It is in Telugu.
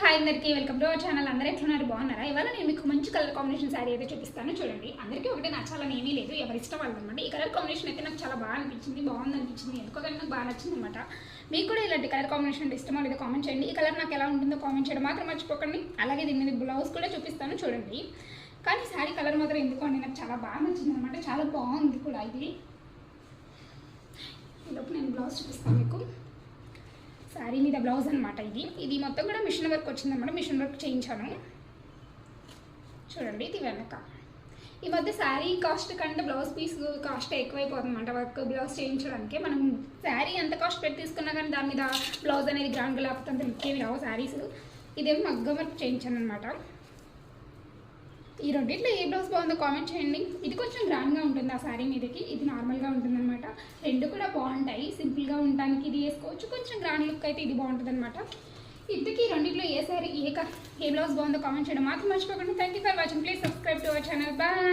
హాయ్ అందరికీ వెల్కమ్ టు అవర్ ఛానల్. అందరూ ఎట్లున్నారు, బాగున్నారా? ఇవాళ నేను మీకు మంచి కలర్ కాంబినేషన్ శారీ అయితే చూపిస్తాను. చూడండి, అందరికీ ఒకటే నచ్చాలని ఏమీ లేదు, ఎవరి ఇష్టం వాళ్ళు అనమాట. ఈ కలర్ కాంబినేషన్ అయితే నాకు చాలా బాగా అనిపించింది, బాగుంది అనిపించింది, ఎందుకంటే నాకు బాగా నచ్చింది అనమాట. మీకు కూడా ఇలాంటి కలర్ కాంబినేషన్ అంటే ఇష్టమో లేదో కామెంట్ చేయండి. ఈ కలర్ నాకు ఎలా ఉంటుందో కామెంట్ చేయడం మాత్రం మర్చిపోకండి. అలాగే దీని మీద బ్లౌజ్ కూడా చూపిస్తాను చూడండి. కానీ శారీ కలర్ మాత్రం ఎందుకు అండి నాకు చాలా బాగా నచ్చింది అనమాట, చాలా బాగుంది కూడా. ఈలోపు నేను బ్లౌజ్ చూపిస్తాను మీకు. శారీ మీద బ్లౌజ్ అనమాట. ఇది మొత్తం కూడా మిషన్ వర్క్ వచ్చిందనమాట, మిషన్ వర్క్ చేయించాను చూడండి. ఇది వెనక ఈ మధ్య శారీ కాస్ట్ కంటే బ్లౌజ్ పీస్ కాస్ట్ ఎక్కువైపోతుంది అనమాట. వర్క్ బ్లౌజ్ చేయించడానికి మనం శారీ ఎంత కాస్ట్ పెట్టి తీసుకున్నా కానీ దాని మీద బ్లౌజ్ అనేది గ్రాండ్గా లేకపోతే అంత ఇంకేమి రావు శారీస్. ఇదేమో మగ్గం వర్క్ చేయించాను అనమాట. ఈ రెండిట్లో ఏ బ్లౌజ్ బాగుందో కామెంట్ చేయండి. ఇది కొంచెం గ్రాండ్గా ఉంటుంది ఆ శారీ మీదకి, ఇది నార్మల్గా ఉంటుంది అనమాట. రెండు కూడా బాగుంటాయి, సింపుల్గా ఉండడానికి ఇది వేసుకోవచ్చు, కొంచెం గ్రాండ్ లుక్ అయితే ఇది బాగుంటుంది అనమాట. ఇంతకీ రెండిట్లో ఏ శారీ ఏ బ్లౌజ్ బాగుందో కామెంట్ చేయడం మాత్రం మర్చిపోకండి. Thank you for watching. Please subscribe to our channel. Bye.